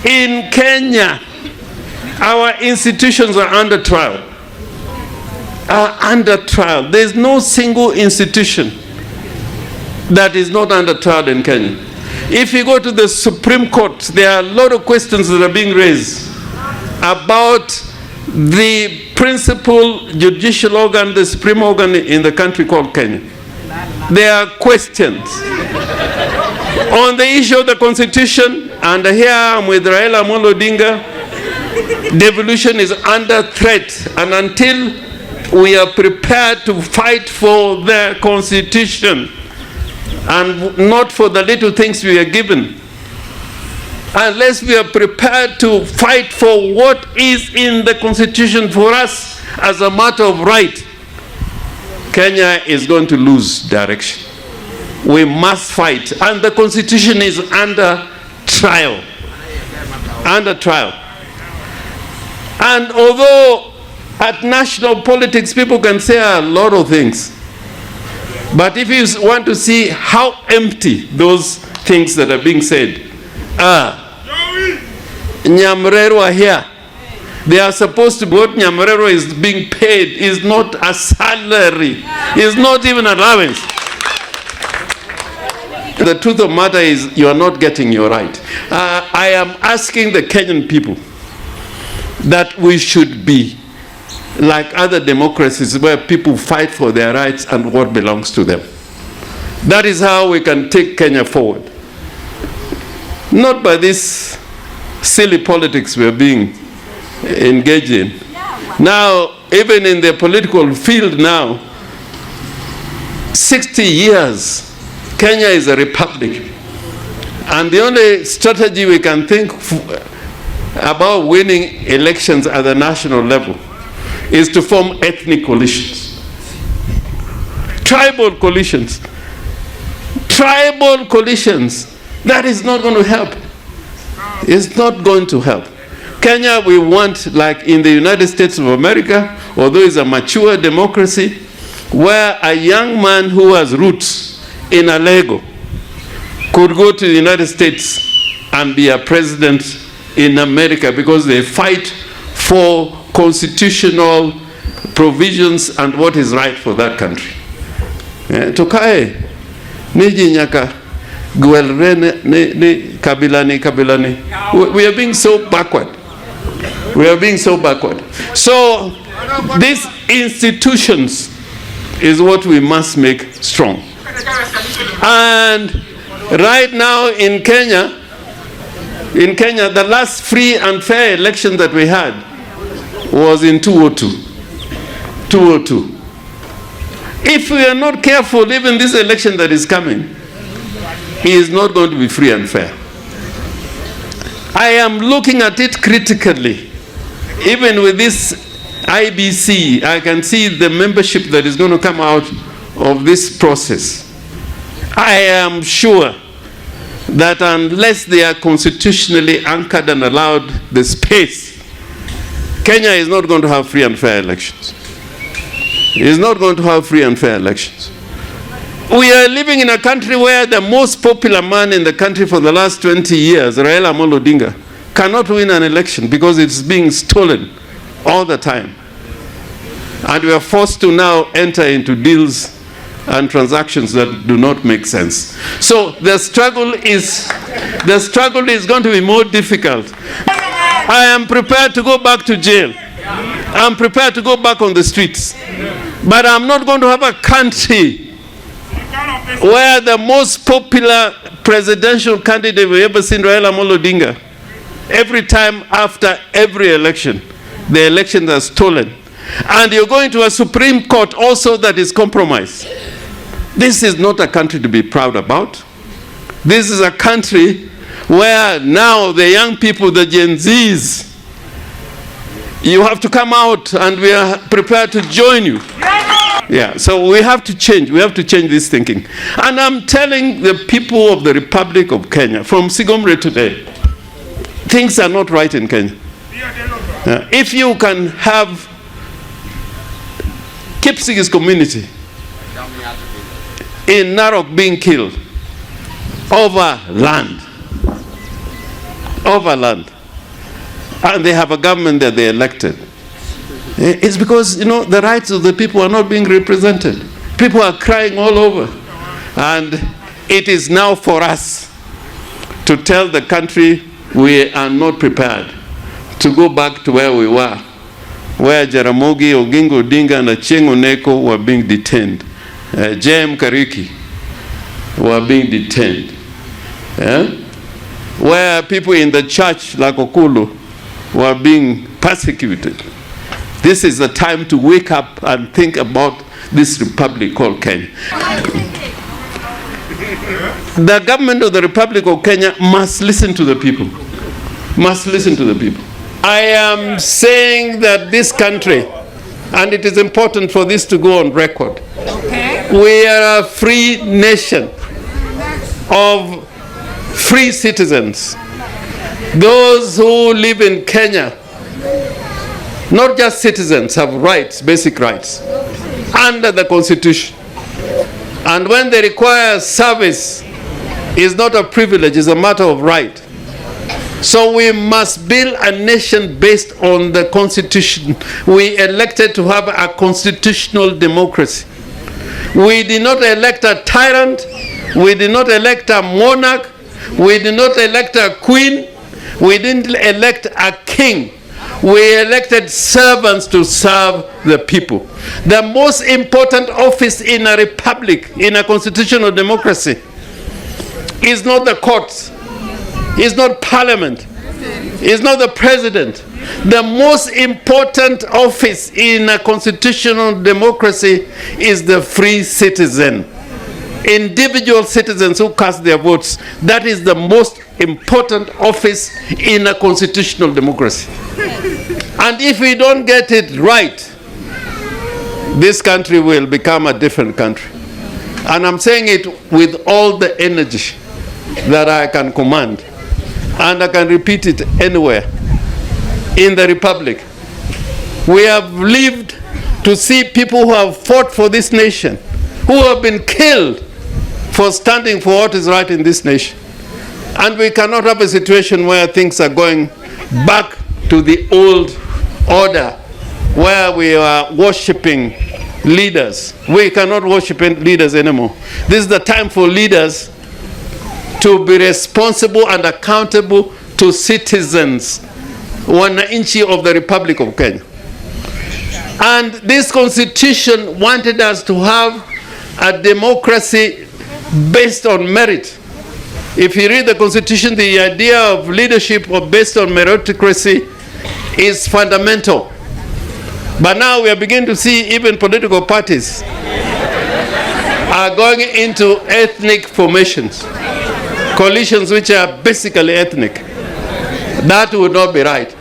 In Kenya, our institutions are under trial. There's no single institution that is not under trial in Kenya. If you go to the Supreme Court, there are a lot of questions that are being raised about the principal judicial organ, the supreme organ in the country called Kenya. There are questions on the issue of the constitution, and here I'm with Raila Odinga. Devolution is under threat, and until we are prepared to fight for the constitution and not for the little things we are given, unless we are prepared to fight for what is in the constitution for us as a matter of right, Kenya is going to lose direction. We must fight, and the constitution is under trial. Under trial. And although at national politics people can say a lot of things, but if you want to see how empty those things that are being said are, Nyamrero are here. They are supposed to be, what Nyamrero is being paid is not a salary. It's not even allowance. The truth of the matter is you are not getting your right. I am asking the Kenyan people that we should be like other democracies where people fight for their rights and what belongs to them. That is how we can take Kenya forward. Not by this silly politics we are being engaged in. Now, even in the political field now, 60 years, Kenya is a republic. And the only strategy we can think about winning elections at the national level is to form ethnic coalitions. Tribal coalitions. Tribal coalitions. That is not going to help. It's not going to help. Kenya, we want, like in the United States of America, although it's a mature democracy, where a young man who has roots in a Lego could go to the United States and be a president in America because they fight for constitutional provisions and what is right for that country. Tokae niji nyaka gwelre ni kabilani. We are being so backward. We are being so backward. So these institutions is what we must make strong. And right now in Kenya, the last free and fair election that we had was in 2002. If we are not careful, even this election that is coming is not going to be free and fair. I am looking at it critically. Even with this IBC, I can see the membership that is going to come out of this process. I am sure that unless they are constitutionally anchored and allowed the space, Kenya is not going to have free and fair elections. It is not going to have free and fair elections. We are living in a country where the most popular man in the country for the last 20 years, Raila Odinga, cannot win an election because it's being stolen all the time. And we are forced to now enter into deals and transactions that do not make sense. So the struggle is going to be more difficult. I am prepared to go back to jail. I'm prepared to go back on the streets. But I'm not going to have a country where the most popular presidential candidate we ever seen, Raila Odinga, every time after every election, the elections are stolen. And you're going to a Supreme Court also that is compromised. This is not a country to be proud about. This is a country where now the young people, the Gen Zs, you have to come out and we are prepared to join you. Yeah, so we have to change. We have to change this thinking. And I'm telling the people of the Republic of Kenya, from Sigomre today, things are not right in Kenya. If you can have Kipsigis community in Narok being killed over land, overland, and they have a government that they elected. It's because, the rights of the people are not being represented. People are crying all over. And it is now for us to tell the country we are not prepared to go back to where we were, where Jaramogi, Oginga Odinga, and Achieng' Oneko were being detained. J.M. Kariki were being detained. Where people in the church, like Okulu, were being persecuted. This is the time to wake up and think about this republic called Kenya. The government of the Republic of Kenya must listen to the people. Must listen to the people. I am saying that this country, and it is important for this to go on record, we are a free nation of free citizens. Those who live in Kenya, not just citizens, have rights, basic rights, under the Constitution. And when they require service, it's not a privilege, it's a matter of right. So we must build a nation based on the Constitution. We elected to have a constitutional democracy. We did not elect a tyrant, we did not elect a monarch, we did not elect a queen, we didn't elect a king. We elected servants to serve the people. The most important office in a republic, in a constitutional democracy, is not the courts, is not parliament, is not the president. The most important office in a constitutional democracy is the free citizen. Individual citizens who cast their votes. That is the most important office in a constitutional democracy. And if we don't get it right, this country will become a different country. And I'm saying it with all the energy that I can command. And I can repeat it anywhere in the Republic. We have lived to see people who have fought for this nation, who have been killed for standing for what is right in this nation. And we cannot have a situation where things are going back to the old order, where we are worshipping leaders. We cannot worship leaders anymore. This is the time for leaders to be responsible and accountable to citizens, wananchi of the Republic of Kenya. And this constitution wanted us to have a democracy based on merit. If you read the constitution, the idea of leadership based on meritocracy is fundamental. But now we are beginning to see even political parties are going into ethnic formations, coalitions which are basically ethnic. That would not be right.